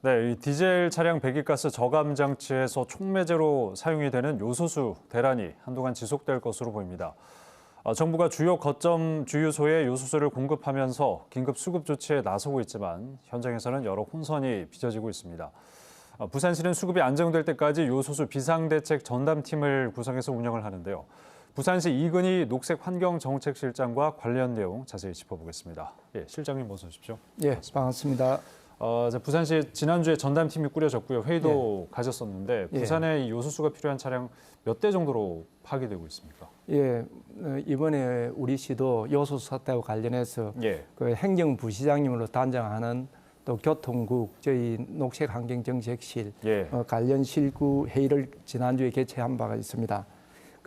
네, 이 디젤 차량 배기가스 저감 장치에서 촉매제로 사용이 되는 요소수 대란이 한동안 지속될 것으로 보입니다. 정부가 주요 거점 주유소에 요소수를 공급하면서 긴급 수급 조치에 나서고 있지만 현장에서는 여러 혼선이 빚어지고 있습니다. 부산시는 수급이 안정될 때까지 요소수 비상대책 전담팀을 구성해서 운영을 하는데요. 부산시 이근희 녹색환경정책실장과 관련 내용 자세히 짚어보겠습니다. 예, 실장님 어서 오십시오. 예, 반갑습니다. 부산시 지난주에 전담팀이 꾸려졌고요. 회의도 가졌었는데 부산에 이 요소수가 필요한 차량 몇 대 정도로 파기되고 있습니까? 예, 이번에 우리 시도 요소수 사태와 관련해서 그 행정부시장님으로 단장하는 또 교통국 저희 녹색환경정책실 관련 실구 회의를 지난주에 개최한 바가 있습니다.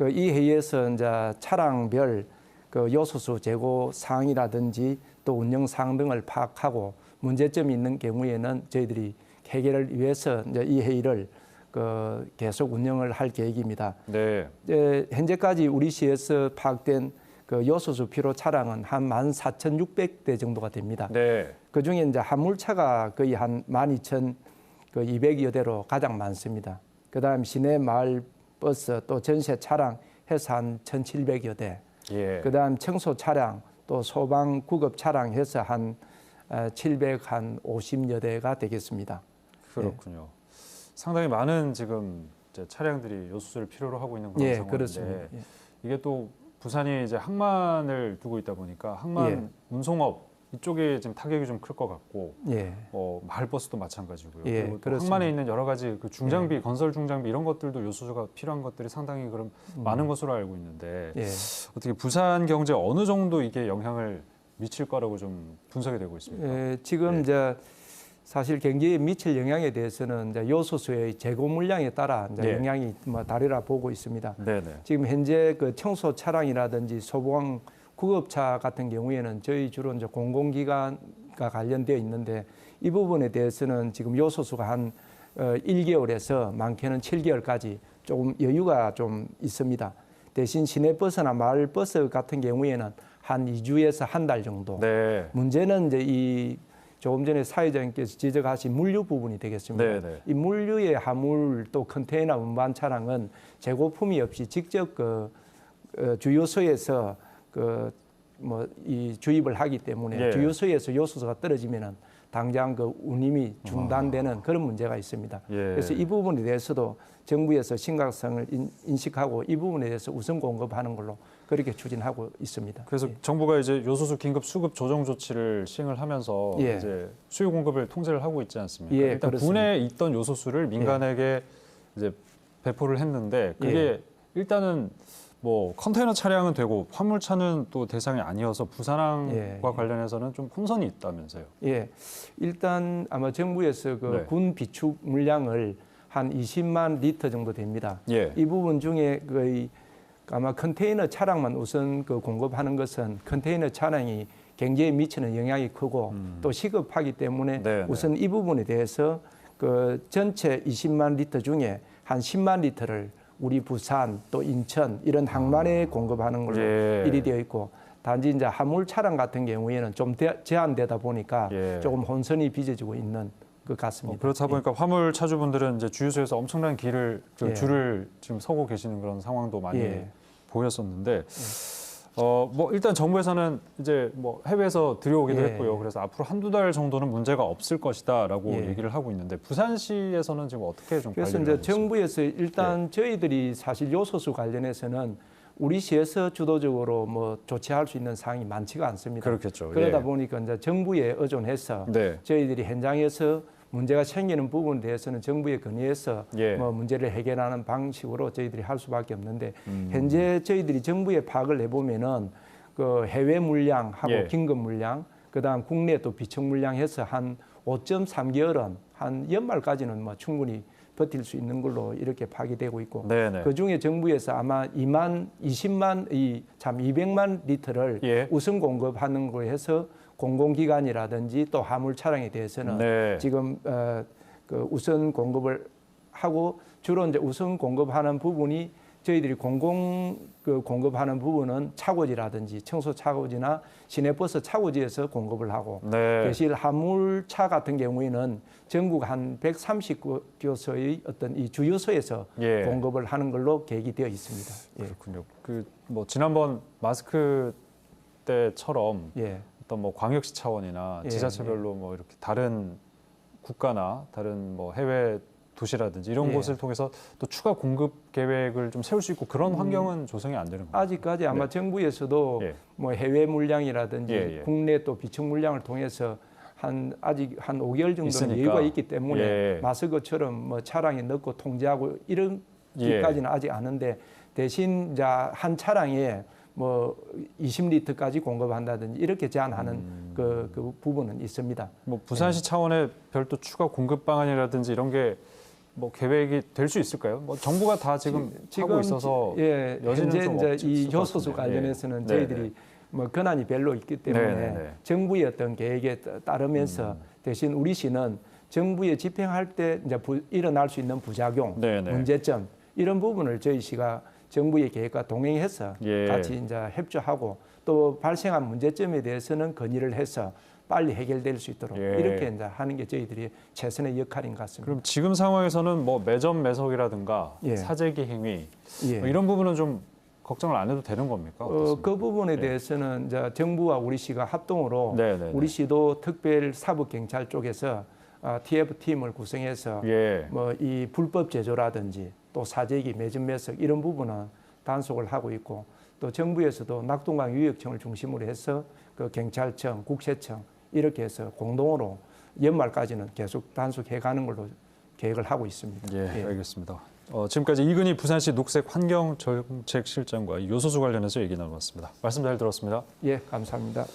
이 회의에서 이제 차량별 그 요소수 재고 사항이라든지 또 운영 사항 등을 파악하고 문제점이 있는 경우에는 저희들이 해결을 위해서 이제 이 회의를 계속 운영을 할 계획입니다. 네. 현재까지 우리 시에서 파악된 그 요소수 필요 차량은 한 14,600대 정도가 됩니다. 네. 그 중에 이제 화물차가 거의 한 12,200여 대로 가장 많습니다. 그다음 시내 마을 버스 또 전세 차량 해서 한 1,700여 대. 그다음 청소 차량 또 소방 구급 차량 해서 한 750여 대가 되겠습니다. 그렇군요. 상당히 많은 지금 이제 차량들이 요소수를 필요로 하고 있는 그런 상황인데 그렇습니다. 이게 또 부산이 이제 항만을 두고 있다 보니까 항만 운송업 이쪽에 지금 타격이 좀 클 것 같고 마을버스도 마찬가지고요. 그리고 또 항만에 있는 여러 가지 그 중장비, 건설 중장비 이런 것들도 요소수가 필요한 것들이 상당히 그럼 많은 것으로 알고 있는데 어떻게 부산 경제 어느 정도 이게 영향을 미칠 거라고 좀 분석이 되고 있습니까? 지금 이제 사실 경기에 미칠 영향에 대해서는 이제 요소수의 재고 물량에 따라 이제 영향이 다르라 보고 있습니다. 지금 현재 그 청소 차량이라든지 소방 구급차 같은 경우에는 저희 주로 이제 공공기관과 관련되어 있는데 이 부분에 대해서는 지금 요소수가 한 1개월에서 많게는 7개월까지 조금 여유가 좀 있습니다. 대신 시내버스나 마을버스 같은 경우에는 한 2주에서 한 달 정도. 문제는 이제 이 조금 전에 사회자님께서 지적하신 물류 부분이 되겠습니다. 이 물류의 화물 또 컨테이너 운반 차량은 재고품이 없이 직접 주유소에서 이 주입을 하기 때문에 주유소에서 요소수가 떨어지면은 당장 그 운임이 중단되는 그런 문제가 있습니다. 그래서 이 부분에 대해서도 정부에서 심각성을 인식하고 이 부분에 대해서 우선 공급하는 걸로 그렇게 추진하고 있습니다. 그래서 정부가 이제 요소수 긴급 수급 조정 조치를 시행을 하면서 이제 수요 공급을 통제를 하고 있지 않습니까? 일단 군에 있던 요소수를 민간에게 이제 배포를 했는데 그게 일단은 뭐 컨테이너 차량은 되고 화물차는 또 대상이 아니어서 부산항과 관련해서는 좀 혼선이 있다면서요? 일단 아마 정부에서 그 군 비축 물량을 한 20만 리터 정도 됩니다. 이 부분 중에 거의 아마 컨테이너 차량만 우선 공급하는 것은 컨테이너 차량이 경제에 미치는 영향이 크고 또 시급하기 때문에 우선 이 부분에 대해서 그 전체 20만 리터 중에 한 10만 리터를 우리 부산 또 인천 이런 항만에 공급하는 걸로 일이 되어 있고 단지 이제 화물 차량 같은 경우에는 좀 제한되다 보니까 조금 혼선이 빚어지고 있는 것 같습니다. 그렇다 보니까 화물 차주분들은 이제 주유소에서 엄청난 줄을 지금 서고 계시는 그런 상황도 많이 보였었는데 뭐 일단 정부에서는 이제 뭐 해외에서 들여오기도 했고요. 그래서 앞으로 한두 달 정도는 문제가 없을 것이다라고 얘기를 하고 있는데 부산시에서는 지금 어떻게 좀 그래서 이제 정부에서 일단 저희들이 사실 요소수 관련해서는 우리 시에서 주도적으로 뭐 조치할 수 있는 사항이 많지가 않습니다. 그렇겠죠. 그러다 보니까 이제 정부에 의존해서 저희들이 현장에서 문제가 생기는 부분에 대해서는 정부에 건의해서 뭐 문제를 해결하는 방식으로 저희들이 할 수밖에 없는데 현재 저희들이 정부에 파악을 해보면은 그 해외 물량하고 긴급 물량, 그다음 국내 또 비축 물량 해서 한 5.3개월은 한 연말까지는 뭐 충분히 버틸 수 있는 걸로 이렇게 파악되고 있고 그 중에 정부에서 아마 200만 리터를 우선 공급하는 거 해서 공공기관이라든지 또 화물 차량에 대해서는 지금 그 우선 공급을 하고 주로 이제 우선 공급하는 부분이 저희들이 공급하는 부분은 차고지라든지 청소 차고지나 시내버스 차고지에서 공급을 하고 대신 화물차 같은 경우에는 전국 한 130교소의 어떤 이 주유소에서 공급을 하는 걸로 계획이 되어 있습니다. 그렇군요. 뭐 지난번 마스크 때처럼 어떤 뭐 광역시 차원이나 지자체별로 뭐 이렇게 다른 국가나 다른 뭐 해외 도시라든지 이런 곳을 통해서 또 추가 공급 계획을 좀 세울 수 있고 그런 환경은 조성이 안 되는 거예요. 아직까지 아마 정부에서도 뭐 해외 물량이라든지 국내 또 비축 물량을 통해서 아직 한 5개월 정도는 있으니까. 여유가 있기 때문에 마스크처럼 뭐 차량에 넣고 통제하고 이런기까지는 아직 않은데 대신 이제 한 차량에 뭐 20리터까지 공급한다든지 이렇게 제한하는 그 부분은 있습니다. 뭐 부산시 차원의 별도 추가 공급 방안이라든지 이런 게 뭐 계획이 될 수 있을까요? 뭐 정부가 다 지금 하고 있어서 현재 이제 이 요소수 관련해서는 저희들이 뭐 권한이 별로 있기 때문에 정부의 어떤 계획에 따르면서 대신 우리 시는 정부의 집행할 때 이제 일어날 수 있는 부작용, 문제점 이런 부분을 저희 시가 정부의 계획과 동행해서 같이 이제 협조하고 또 발생한 문제점에 대해서는 건의를 해서 빨리 해결될 수 있도록 이렇게 이제 하는 게 저희들이 최선의 역할인 것 같습니다. 그럼 지금 상황에서는 뭐 매점 매석이라든가 사재기 행위 뭐 이런 부분은 좀 걱정을 안 해도 되는 겁니까? 그 부분에 대해서는 이제 정부와 우리 시가 합동으로 우리 시도 특별 사법 경찰 쪽에서 TF 팀을 구성해서 뭐 이 불법 제조라든지 또 사재기 매점 매석 이런 부분은 단속을 하고 있고 또 정부에서도 낙동강 유역청을 중심으로 해서 그 경찰청, 국세청 이렇게 해서 공동으로 연말까지는 계속 단속해 가는 걸로 계획을 하고 있습니다. 알겠습니다. 지금까지 이근희 부산시 녹색 환경정책실장과 요소수 관련해서 얘기 나눠봤습니다. 말씀 잘 들었습니다. 감사합니다.